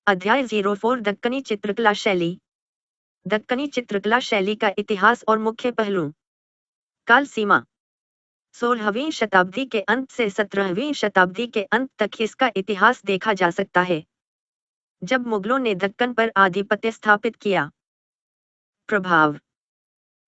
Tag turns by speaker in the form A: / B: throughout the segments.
A: अध्याय 04 दक्कनी चित्रकला शैली। दक्कनी चित्रकला शैली का इतिहास और मुख्य पहलू। काल सीमा 16वीं शताब्दी के अंत से 17वीं शताब्दी के अंत तक इसका इतिहास देखा जा सकता है, जब मुगलों ने दक्कन पर आधिपत्य स्थापित किया। प्रभाव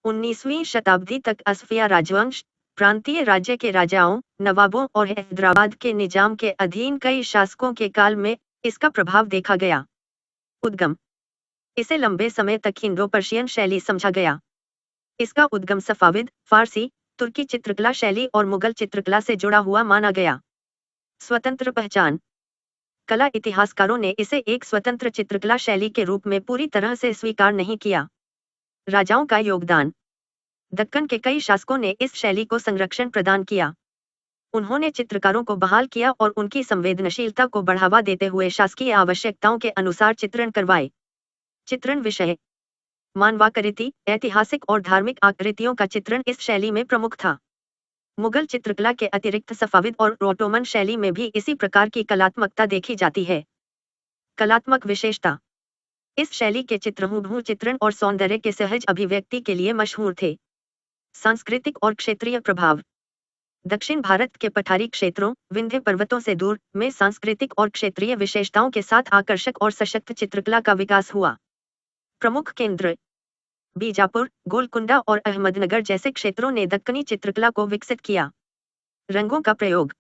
A: 19वीं शताब्दी तक असफिया राजवंश, प्रांतीय राज्य के राजाओं, नवाबों और हैदराबाद के निजाम के अधीन कई शासकों के काल में इसका प्रभाव देखा गया। उद्गम इसे लंबे समय तक इंडो पर्शियन शैली समझा गया। इसका उद्गम सफाविद, फारसी, तुर्की चित्रकला शैली और मुगल चित्रकला से जुड़ा हुआ माना गया। स्वतंत्र पहचान। कला इतिहासकारों ने इसे एक स्वतंत्र चित्रकला शैली के रूप में पूरी तरह से स्वीकार नहीं किया। राजाओं का योगदान। दक्कन के कई शासकों ने इस शैली को संरक्षण प्रदान किया। उन्होंने चित्रकारों को बहाल किया और उनकी संवेदनशीलता को बढ़ावा देते हुए शासकीय आवश्यकताओं के अनुसार चित्रण करवाए। चित्रण विषय। मानवाकृति, ऐतिहासिक और धार्मिक आकृतियों का चित्रण इस शैली में प्रमुख था। मुगल चित्रकला के अतिरिक्त सफाविद और ओटोमन शैली में भी इसी प्रकार की कलात्मकता देखी जाती है। कलात्मक विशेषता। इस शैली के चित्र हूबहू चित्रण और सौंदर्य के सहज अभिव्यक्ति के लिए मशहूर थे। सांस्कृतिक और क्षेत्रीय प्रभाव। दक्षिण भारत के पठारी क्षेत्रों, विंध्य पर्वतों से दूर में सांस्कृतिक और क्षेत्रीय विशेषताओं के साथ आकर्षक और सशक्त चित्रकला का विकास हुआ। प्रमुख केंद्र बीजापुर, गोलकुंडा और अहमदनगर जैसे क्षेत्रों ने दक्कनी चित्रकला को विकसित किया। रंगों का प्रयोग।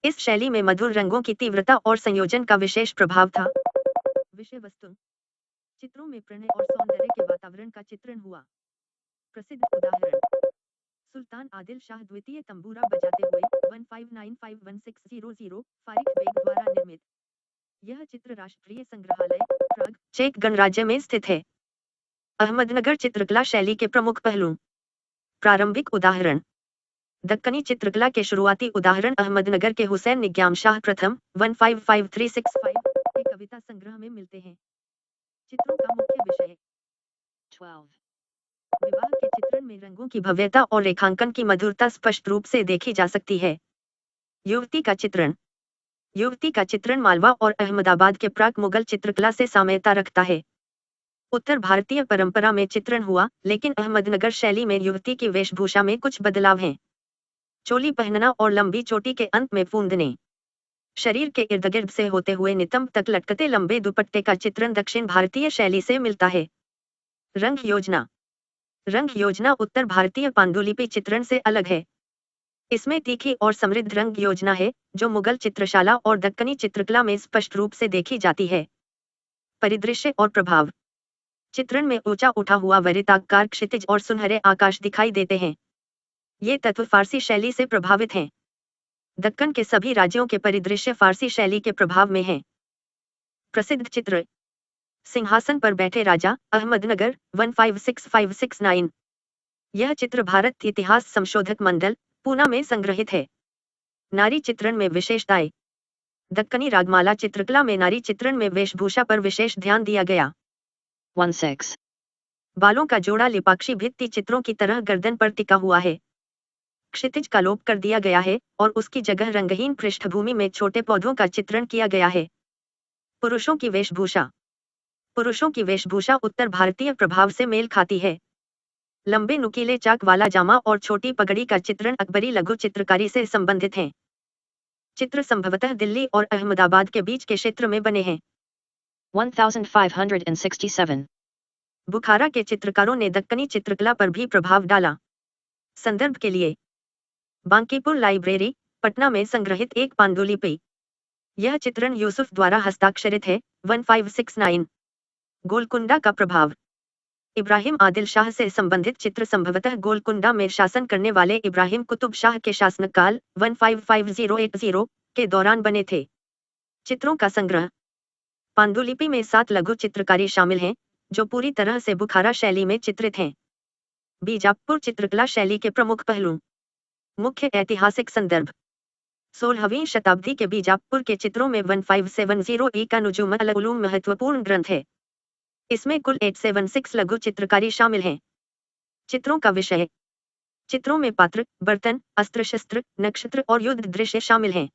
A: इस शैली में मधुर रंगों की तीव्रता और संयोजन का विशेष प्रभाव था। विषय वस्तु। चित्रों में प्रणय और सौंदर्य के वातावरण का चित्रण हुआ। प्रसिद्ध उदाहरण सुल्तान आदिल शाह द्वितीय तंबूरा बजाते हुए 1595-1600 फारिक बेग द्वारा निर्मित। यह चित्र राष्ट्रीय संग्रहालय, प्राग, चेक गणराज्य में स्थित है। अहमदनगर चित्रकला शैली के प्रमुख पहलू। प्रारंभिक उदाहरण। दक्कनी चित्रकला के शुरुआती उदाहरण अहमदनगर के हुसैन निग्याम शाह प्रथम 155365 के कविता संग्रह में मिलते हैं। चित्रों का मुख्य विषय। 12 विवाह के चित्रण में रंगों की भव्यता और रेखांकन की मधुरता स्पष्ट रूप से देखी जा सकती है। युवती का चित्रण। युवती का चित्रण मालवा और अहमदाबाद के प्राक मुगल चित्रकला से साम्यता रखता है। उत्तर भारतीय परंपरा में चित्रण हुआ, लेकिन अहमदनगर शैली में युवती की वेशभूषा में कुछ बदलाव हैं। चोली पहनना और लंबी चोटी के अंत में फूंदने। शरीर के इर्द गिर्द से होते हुए नितंब तक लटकते लंबे दुपट्टे का चित्रण दक्षिण भारतीय शैली से मिलता है। रंग योजना। रंग योजना उत्तर भारतीय पांडुलिपि चित्रण से अलग है। इसमें तीखी और समृद्ध रंग योजना है, जो मुगल चित्रशाला और दक्कनी चित्रकला में स्पष्ट रूप से देखी जाती है। परिदृश्य और प्रभाव। चित्रण में ऊंचा उठा हुआ वृत्ताकार क्षितिज और सुनहरे आकाश दिखाई देते हैं। ये तत्व फारसी शैली से प्रभावित हैं। दक्कन के सभी राज्यों के परिदृश्य फारसी शैली के प्रभाव में हैं। प्रसिद्ध चित्र। सिंहासन पर बैठे राजा, अहमदनगर 156569। यह चित्र भारत इतिहास संशोधक मंडल, पूना में संग्रहित है। नारी चित्रण में विशेषताएं। दक्कनी रागमाला चित्रकला में नारी चित्रण में वेशभूषा पर विशेष ध्यान दिया गया। 16 बालों का जोड़ा लिपाक्षी भित्ति चित्रों की तरह गर्दन पर टिका हुआ है। क्षितिज का लोप कर दिया गया है और उसकी जगह रंगहीन पृष्ठभूमि में छोटे पौधों का चित्रण किया गया है। पुरुषों की वेशभूषा। पुरुषों की वेशभूषा उत्तर भारतीय प्रभाव से मेल खाती है। लंबे नुकीले चाक वाला जामा और छोटी पगड़ी का चित्रण अकबरी लघु चित्रकारी से संबंधित है। चित्र संभवतः दिल्ली और अहमदाबाद के बीच के क्षेत्र में बने हैं। 1567 बुखारा के चित्रकारों ने दक्कनी चित्रकला पर भी प्रभाव डाला। संदर्भ के लिए बांकीपुर लाइब्रेरी, पटना में संग्रहित एक पांडुलिपि। यह चित्रण यूसुफ द्वारा हस्ताक्षरित है। 1569 गोलकुंडा का प्रभाव। इब्राहिम आदिल शाह से संबंधित चित्र संभवतः गोलकुंडा में शासन करने वाले इब्राहिम कुतुब शाह के शासनकाल 155080 के दौरान बने थे। चित्रों का संग्रह। पांडुलिपि में 7 लघु चित्रकारी शामिल हैं, जो पूरी तरह से बुखारा शैली में चित्रित हैं। बीजापुर चित्रकला शैली के प्रमुख पहलू। मुख्य ऐतिहासिक संदर्भ। 16वीं शताब्दी के बीजापुर के चित्रों में 1570 का नुजुम अल उलूम महत्वपूर्ण ग्रंथ है। इसमें कुल 876 लघु चित्रकारी शामिल हैं। चित्रों का विषय। चित्रों में पात्र, बर्तन, अस्त्र शस्त्र, नक्षत्र और युद्ध दृश्य शामिल हैं।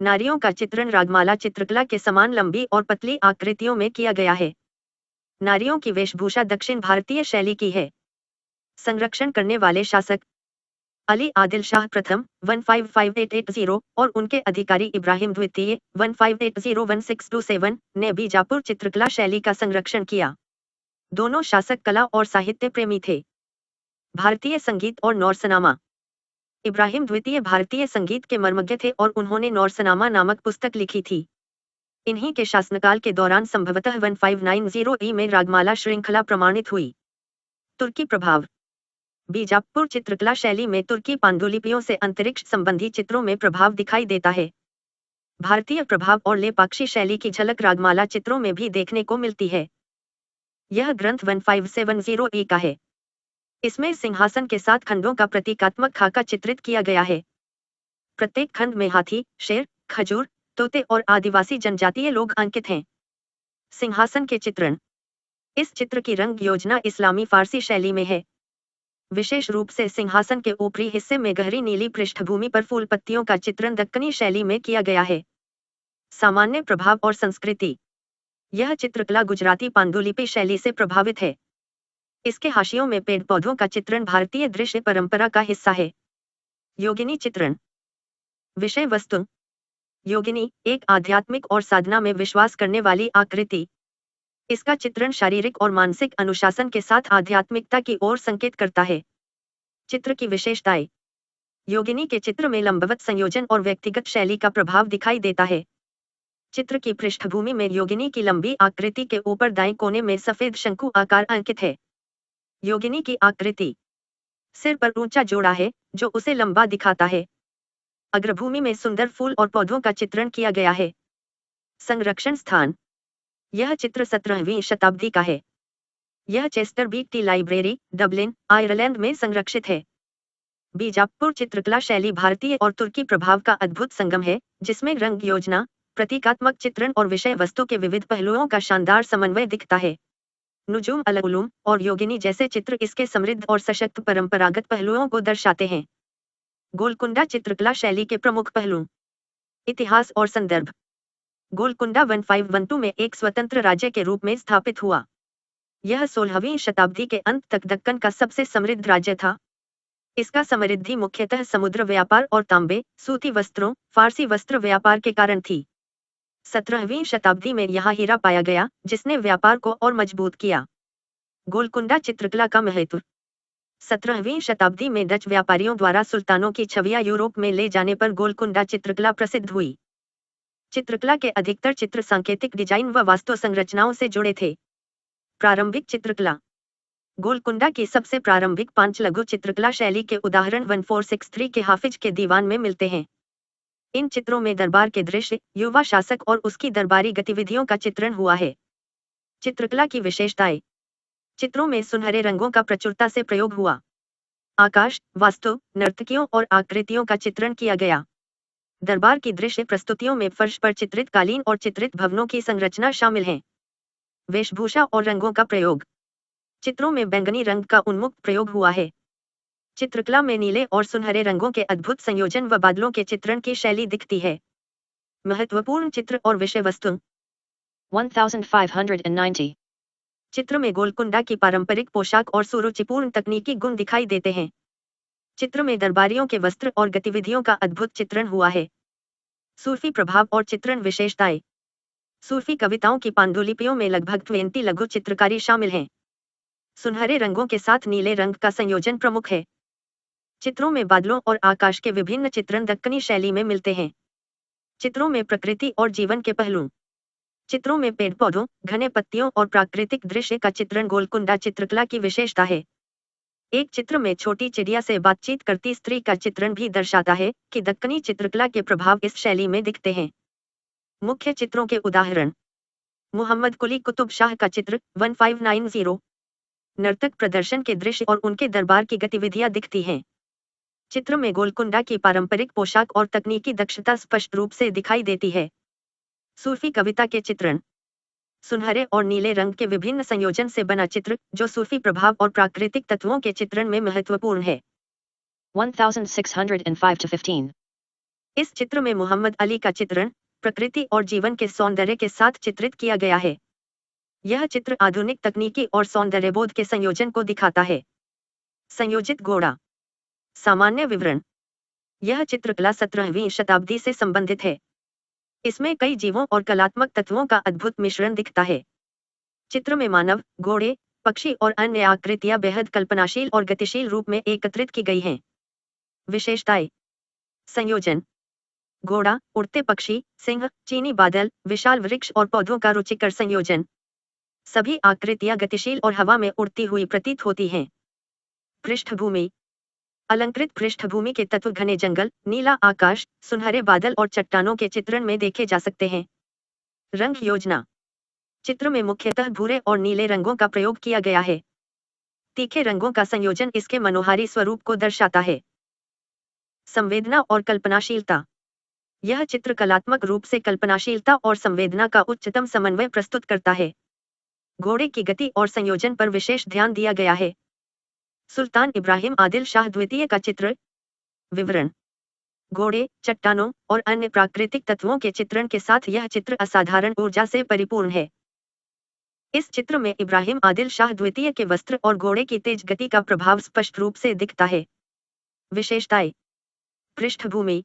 A: नारियों का चित्रण रागमाला चित्रकला के समान लंबी और पतली आकृतियों में किया गया है। नारियों की वेशभूषा दक्षिण भारतीय शैली की है। संरक्षण करने वाले शासक अली आदिल शाह प्रथम 155880 और उनके अधिकारी इब्राहिम द्वितीय 15801627 ने बीजापुर चित्रकला शैली का संरक्षण किया। दोनों शासक कला और साहित्य प्रेमी थे। भारतीय संगीत और नौरसनामा इब्राहिम द्वितीय भारतीय संगीत के मर्मज्ञ थे और उन्होंने नौरसनामा नामक पुस्तक लिखी थी। इन्हीं के शासनकाल के दौरान संभवतः 1590 ई में रागमाला श्रृंखला प्रमाणित हुई। तुर्की प्रभाव बीजापुर चित्रकला शैली में तुर्की पांडुलिपियों से अंतरिक्ष संबंधी चित्रों में प्रभाव दिखाई देता है। भारतीय प्रभाव और लेपाक्षी शैली की झलक रागमाला चित्रों में भी देखने को मिलती है। यह ग्रंथ 1570 ई का है। इसमें सिंहासन के 7 खंडों का प्रतीकात्मक खाका चित्रित किया गया है। प्रत्येक खंड में हाथी, शेर, खजूर, तोते और आदिवासी जनजातीय लोग अंकित हैं। सिंहासन के चित्रण इस चित्र की रंग योजना इस्लामी फारसी शैली में है। विशेष रूप से सिंहासन के ऊपरी हिस्से में गहरी नीली पृष्ठभूमि पर फूल पत्तियों का चित्रण दक्कनी शैली में किया गया है। सामान्य प्रभाव और संस्कृति यह चित्रकला गुजराती पांडुलिपि शैली से प्रभावित है। इसके हाशियों में पेड़ पौधों का चित्रण भारतीय दृश्य परंपरा का हिस्सा है। योगिनी चित्रण विषय वस्तु योगिनी एक आध्यात्मिक और साधना में विश्वास करने वाली आकृति। इसका चित्रण शारीरिक और मानसिक अनुशासन के साथ आध्यात्मिकता की ओर संकेत करता है। चित्र की विशेषताएं योगिनी के चित्र में लंबवत संयोजन और व्यक्तिगत शैली का प्रभाव दिखाई देता है। चित्र की पृष्ठभूमि में योगिनी की लंबी आकृति के ऊपर दाएं कोने में सफेद शंकु आकार अंकित है। योगिनी की आकृति सिर पर ऊंचा जोड़ा है जो उसे लंबा दिखाता है। अग्रभूमि में सुंदर फूल और पौधों का चित्रण किया गया है। संरक्षण स्थान यह चित्र 17वीं शताब्दी का है। यह Chester BT library, Dublin, Ireland में संरक्षित है। बीजापुर चित्रकला शैली भारतीय और तुर्की प्रभाव का अद्भुत संगम है, जिसमें रंग योजना, प्रतीकात्मक चित्रण और विषय वस्तु के विविध पहलुओं का शानदार समन्वय दिखता है। नुजूम अल-उलूम और योगिनी जैसे चित्र इसके समृद्ध और सशक्त परंपरागत पहलुओं को दर्शाते हैं। गोलकुंडा चित्रकला शैली के प्रमुख पहलू इतिहास और संदर्भ गोलकुंडा 1512 में एक स्वतंत्र राज्य के रूप में स्थापित हुआ। यह 16वीं शताब्दी के अंत तक दक्कन का सबसे समृद्ध राज्य था। इसका समृद्धि मुख्यतः समुद्र व्यापार और तांबे, सूती वस्त्रों, फारसी वस्त्र व्यापार के कारण थी। 17वीं शताब्दी में यहाँ हीरा पाया गया, जिसने व्यापार को और मजबूत किया। गोलकुंडा चित्रकला का महत्व 17वीं शताब्दी में डच व्यापारियों द्वारा सुल्तानों की छवियां यूरोप में ले जाने पर गोलकुंडा चित्रकला प्रसिद्ध हुई। चित्रकला के अधिकतर चित्र सांकेतिक डिजाइन व वास्तु संरचनाओं से जुड़े थे। प्रारंभिक चित्रकला गोलकुंडा की सबसे प्रारंभिक 5 लघु चित्रकला शैली के उदाहरण 1463 के हाफिज के दीवान में मिलते हैं। इन चित्रों में दरबार के दृश्य, युवा शासक और उसकी दरबारी गतिविधियों का चित्रण हुआ है। चित्रकला की विशेषताएं चित्रों में सुनहरे रंगों का प्रचुरता से प्रयोग हुआ। आकाश, वास्तु, नर्तकियों और आकृतियों का चित्रण किया गया। दरबार की दृश्य प्रस्तुतियों में फर्श पर चित्रित कालीन और चित्रित भवनों की संरचना शामिल है। वेशभूषा और रंगों का प्रयोग चित्रों में बैंगनी रंग का उन्मुक्त प्रयोग हुआ है। चित्रकला में नीले और सुनहरे रंगों के अद्भुत संयोजन व बादलों के चित्रण की शैली दिखती है। महत्वपूर्ण चित्र और विषय वस्तु 1590 चित्र में गोलकुंडा की पारंपरिक पोशाक और सुरुचिपूर्ण तकनीकी गुण दिखाई देते हैं। चित्र में दरबारियों के वस्त्र और गतिविधियों का अद्भुत चित्रण हुआ है। सूफी प्रभाव और चित्रण विशेषताएं सूफी कविताओं की पांडुलिपियों में लगभग 20 लघु चित्रकारी शामिल हैं। सुनहरे रंगों के साथ नीले रंग का संयोजन प्रमुख है। चित्रों में बादलों और आकाश के विभिन्न चित्रण दक्कनी शैली में मिलते हैं। चित्रों में प्रकृति और जीवन के पहलू चित्रों में पेड़ पौधों, घने पत्तियों और प्राकृतिक दृश्य का चित्रण गोलकुंडा चित्रकला की विशेषता है। एक चित्र में छोटी चिड़िया से बातचीत करती स्त्री का चित्रण भी दर्शाता है कि दक्कनी चित्रकला के प्रभाव इस शैली में दिखते हैं। मुख्य चित्रों के उदाहरण मुहम्मद कुली कुतुब शाह का चित्र 1590 नर्तक प्रदर्शन के दृश्य और उनके दरबार की गतिविधियां दिखती हैं। चित्र में गोलकुंडा की पारंपरिक पोशाक और तकनीकी दक्षता स्पष्ट रूप से दिखाई देती है। सूफी कविता के चित्रण सुनहरे और नीले रंग के विभिन्न संयोजन से बना चित्र जो सूफी प्रभाव और प्राकृतिक तत्वों के चित्रण में महत्वपूर्ण है। 1605 to 15 इस चित्र में मोहम्मद अली का चित्रण प्रकृति और जीवन के सौंदर्य के साथ चित्रित किया गया है। यह चित्र आधुनिक तकनीकी और सौंदर्यबोध के संयोजन को दिखाता है। संयोजित घोड़ा। सामान्य विवरण। यह चित्रकला 17वीं शताब्दी से संबंधित है। इसमें कई जीवों और कलात्मक तत्वों का अद्भुत मिश्रण दिखता है। चित्र में मानव, घोड़े, पक्षी और अन्य आकृतियां बेहद कल्पनाशील और गतिशील रूप में एकत्रित की गई हैं। विशेषताएं। संयोजन। घोड़ा, उड़ते पक्षी, सिंह, चीनी बादल, विशाल वृक्ष और पौधों का रुचिकर संयोजन। सभी आकृतियां गतिशील और हवा में उड़ती हुई प्रतीत होती हैं। पृष्ठभूमि। अलंकृत पृष्ठभूमि के तत्व घने जंगल, नीला आकाश, सुनहरे बादल और चट्टानों के चित्रण में देखे जा सकते हैं। रंग योजना। चित्र में मुख्यतः भूरे और नीले रंगों का प्रयोग किया गया है। तीखे रंगों का संयोजन इसके मनोहारी स्वरूप को दर्शाता है। संवेदना और कल्पनाशीलता। यह चित्र कलात्मक रूप से कल्पनाशीलता और संवेदना का उच्चतम समन्वय प्रस्तुत करता है। घोड़े की गति और संयोजन पर विशेष ध्यान दिया गया है। सुल्तान इब्राहिम आदिल शाह द्वितीय का चित्र। विवरण। घोड़े, चट्टानों और अन्य प्राकृतिक तत्वों के चित्रण के साथ यह चित्र असाधारण ऊर्जा से परिपूर्ण है। इस चित्र में इब्राहिम आदिल शाह द्वितीय के वस्त्र और घोड़े की तेज गति का प्रभाव स्पष्ट रूप से दिखता है। विशेषताएं। पृष्ठभूमि।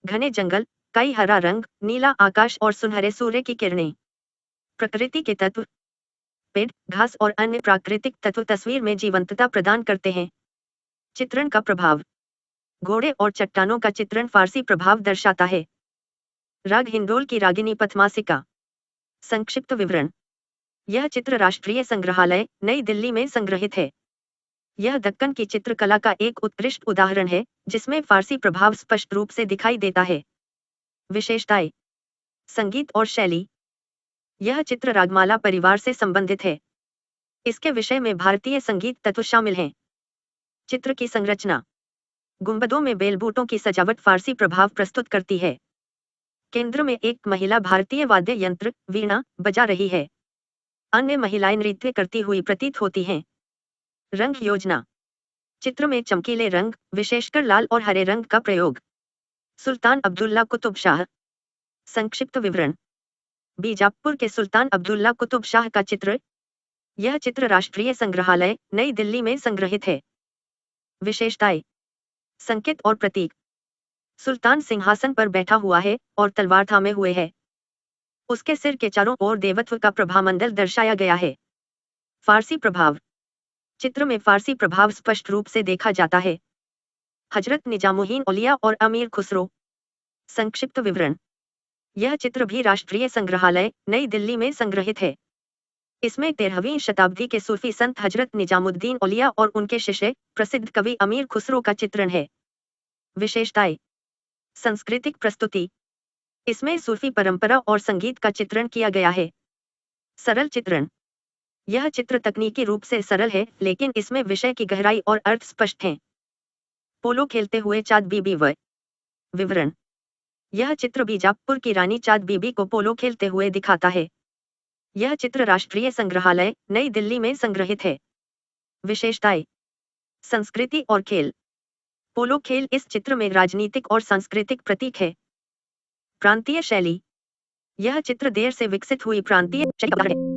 A: घने जंगल, कई हरा रंग, नीला आकाश और सुनहरे सूर्य की किरणें। प्रकृति के तत्व, पेड़, घास और अन्य प्राकृतिक तत्व तस्वीर में जीवंतता प्रदान करते हैं। चित्रण का प्रभाव। घोड़े और चट्टानों का चित्रण फारसी प्रभाव दर्शाता है। राग हिंडोल की रागिनी पथमासिका। संक्षिप्त विवरण। यह चित्र राष्ट्रीय संग्रहालय, नई दिल्ली में संग्रहित है। यह दक्कन की चित्रकला का एक उत्कृष्ट उदाहरण है, जिसमें फारसी प्रभाव स्पष्ट रूप से दिखाई देता है। विशेषताएं। संगीत और शैली। यह चित्र रागमाला परिवार से संबंधित है। इसके विषय में भारतीय संगीत तत्व शामिल हैं। चित्र की संरचना। गुंबदों में बेलबूटों की सजावट फारसी प्रभाव प्रस्तुत करती है। केंद्र में एक महिला भारतीय वाद्य यंत्र वीणा बजा रही है। अन्य महिलाएं नृत्य करती हुई प्रतीत होती हैं। रंग योजना। चित्र में चमकीले रंग, विशेषकर लाल और हरे रंग का प्रयोग। सुल्तान अब्दुल्ला कुतुब शाह। संक्षिप्त विवरण। बीजापुर के सुल्तान अब्दुल्ला कुतुब शाह का चित्र। यह चित्र राष्ट्रीय संग्रहालय, नई दिल्ली में संग्रहित है। विशेषताएं। संकेत और प्रतीक। सुल्तान सिंहासन पर बैठा हुआ है और तलवार थामे हुए है। उसके सिर के चारों ओर देवत्व का प्रभामंडल दर्शाया गया है। फारसी प्रभाव। चित्र में फारसी प्रभाव स्पष्ट रूप से देखा जाता है। हजरत निजामुद्दीन औलिया और अमीर खुसरो। संक्षिप्त विवरण। यह चित्र भी राष्ट्रीय संग्रहालय, नई दिल्ली में संग्रहित है। इसमें 13वीं शताब्दी के सूफी संत हजरत निजामुद्दीन औलिया और उनके शिष्य, प्रसिद्ध कवि अमीर खुसरो का चित्रण है। विशेषताएं। सांस्कृतिक प्रस्तुति। इसमें सूफी परंपरा और संगीत का चित्रण किया गया है। सरल चित्रण। यह चित्र तकनीकी रूप से सरल है, लेकिन इसमें विषय की गहराई और अर्थ स्पष्ट हैं। पोलो खेलते हुए चाँद बीबी व विवरण। यह चित्र बीजापुर की रानी चाँद बीबी को पोलो खेलते हुए दिखाता है। यह चित्र राष्ट्रीय संग्रहालय, नई दिल्ली में संग्रहित है। विशेषताएं। संस्कृति और खेल। पोलो खेल इस चित्र में राजनीतिक और सांस्कृतिक प्रतीक है। प्रांतीय शैली। यह चित्र देर से विकसित हुई प्रांतीय शैली का उदाहरण है।